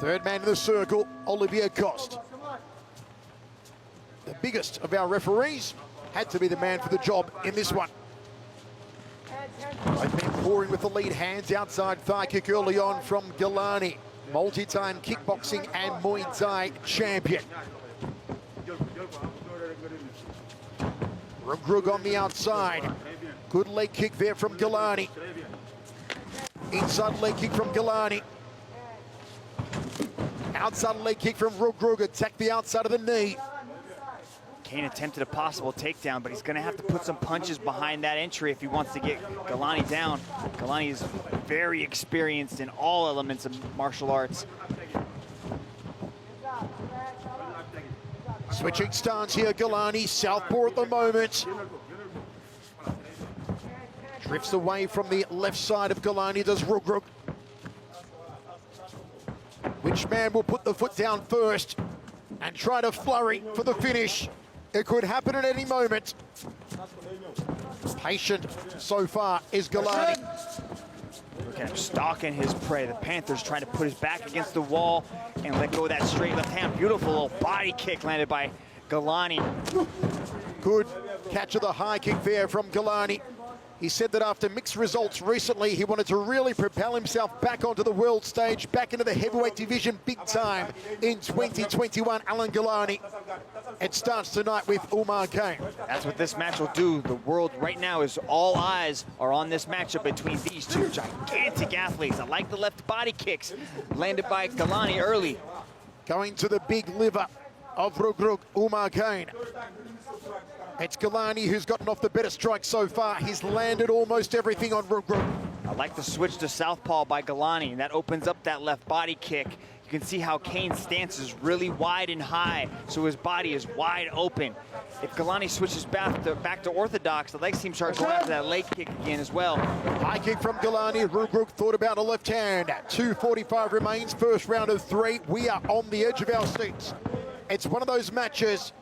Third man in the circle, Olivier Coste. The biggest of our referees had to be the man for the job in this one. Both men pouring with the lead, hands outside, thigh kick early on from Ngalani. Multi-time kickboxing and Muay Thai champion. Reug Reug on the outside. Good leg kick there from Ngalani. Inside leg kick from Ngalani. Outside leg kick from Reug Reug. Attack the outside of the knee. Kane attempted a possible takedown, but he's going to have to put some punches behind that entry if he wants to get Ngalani down. Ngalani is very experienced in all elements of martial arts. Switching stance here, Ngalani, southpaw at the moment. Drifts away from the left side of Ngalani, does Reug Reug. Which man will put the foot down first and try to flurry for the finish? It could happen at any moment. Patient so far is Ngalani. Look at him stalking his prey. The Panther's trying to put his back against the wall and let go of that straight left hand. Beautiful little body kick landed by Ngalani. Good catch of the high kick there from Ngalani. He said that after mixed results recently, he wanted to really propel himself back onto the world stage, back into the heavyweight division big time in 2021. Alan Ngalani. It starts tonight with Umar Kane. That's what this match will do. The world right now is all eyes are on this matchup between these two gigantic athletes. I like the left body kicks landed by Ngalani early. Going to the big liver of Reug Reug, Umar Kane. It's Ngalani who's gotten off the better strike so far. He's landed almost everything on Reug Reug. I like the switch to southpaw by Ngalani, and that opens up that left body kick. You can see how Kane's stance is really wide and high, so his body is wide open. If Ngalani switches back to orthodox, the leg seems to start going after that leg kick again as well. High kick from Ngalani. Reug Reug thought about a left hand. 2:45 remains, first round of 3. We are on the edge of our seats. It's one of those matches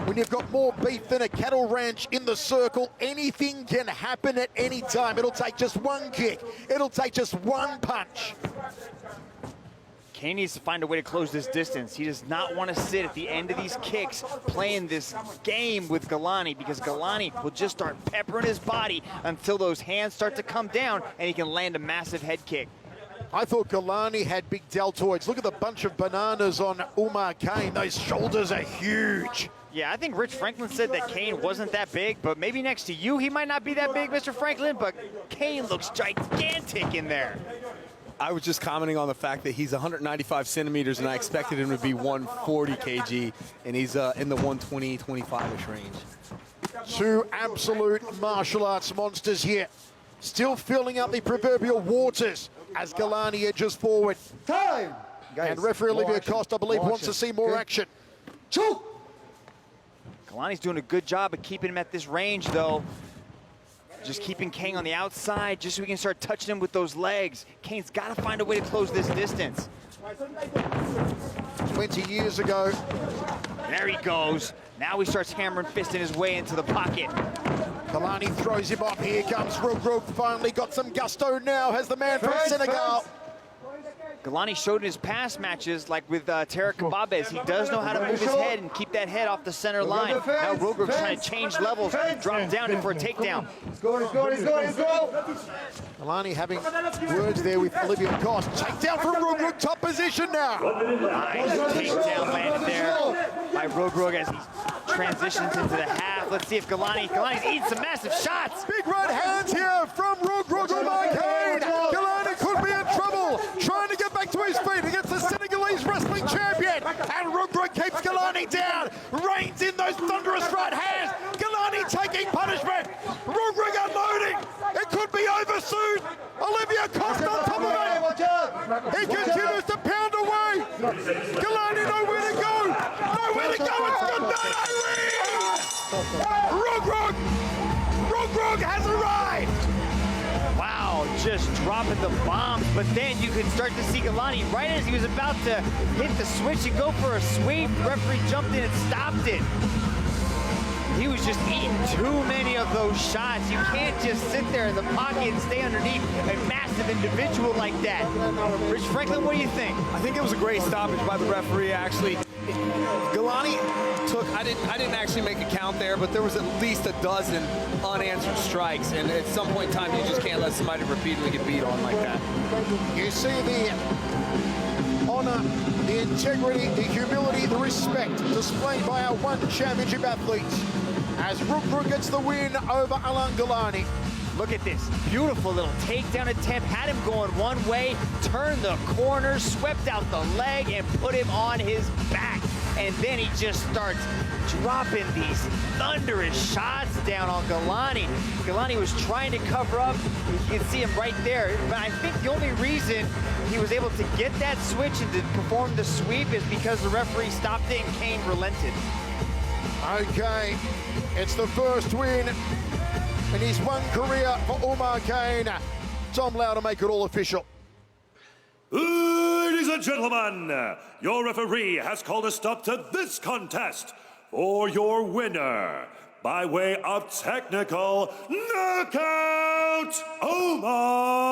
when you've got more beef than a cattle ranch in the circle. Anything can happen at any time. It'll take just one kick. It'll take just one punch. Kane needs to find a way to close this distance. He does not want to sit at the end of these kicks playing this game with Ngalani, because Ngalani will just start peppering his body until those hands start to come down and he can land a massive head kick. I thought Ngalani had big deltoids. Look at the bunch of bananas on Umar Kane. Those shoulders are huge. Yeah, I think Rich Franklin said that Kane wasn't that big, but maybe next to you, he might not be that big, Mr. Franklin, but Kane looks gigantic in there. I was just commenting on the fact that he's 195 centimeters, and I expected him to be 140 kg, and he's in the 120, 25-ish range. Two absolute martial arts monsters here. Still filling out the proverbial waters as Ngalani edges forward. Time! And referee Olivier Coste, I believe, wants to see more action. Choke! Ngalani's doing a good job of keeping him at this range, though. Just keeping Kane on the outside, just so we can start touching him with those legs. Kane's got to find a way to close this distance. 20 years ago. There he goes. Now he starts hammering fisting his way into the pocket. Ngalani throws him up. Here comes Reug Reug. Finally got some gusto now. Has the man from Senegal. Ngalani showed in his past matches, like with Tarek Kababes, he does know how to move his head and keep that head off the center line. Now Reug Reug's trying to change levels, drop down in for a takedown. Let's go, let's go, let's go, let's go! Ngalani having words there with Olivier Coste. Takedown from Reug Reug, top position now. Nice takedown landed there by Reug Reug as he transitions into the half. Let's see if Ngalani's eating some massive shots. Big right hands here from Reug Reug. Umar Kane. Ngalani could be in trouble, trying to get back to his feet against the Senegalese wrestling champion. And Reug Reug keeps Ngalani down, reins in those thunderous right hands. Ngalani taking punishment. Reug Reug unloading. It could be over soon. Olivier Coste on top of it. He continues to pound away. Ngalani nowhere to go. Nowhere to go. It's good night, Irene. Reug Reug. Reug Reug has arrived. Wow, just dropping the bombs, but then you could start to see Ngalani right as he was about to hit the switch and go for a sweep. The referee jumped in and stopped it. He was just eating too many of those shots. You can't just sit there in the pocket and stay underneath a massive individual like that. Rich Franklin, what do you think? I think it was a great stoppage by the referee, actually. Ngalani took, I didn't actually make a count there, but there was at least a dozen unanswered strikes, and at some point in time, you just can't let somebody repeatedly get beat on like that. You see the honor, the integrity, the humility, the respect displayed by our one championship athletes as Reug Reug gets the win over Ngalani. Look at this beautiful little takedown attempt. Had him going one way, turned the corner, swept out the leg, and put him on his back. And then he just starts dropping these thunderous shots down on Ngalani. Ngalani was trying to cover up. You can see him right there. But I think the only reason he was able to get that switch and to perform the sweep is because the referee stopped it and Kane relented. Okay, it's the first win in his one career for Umar Kane. Tom Lau to make it all official. Ladies and gentlemen, your referee has called a stop to this contest for your winner by way of technical knockout, Umar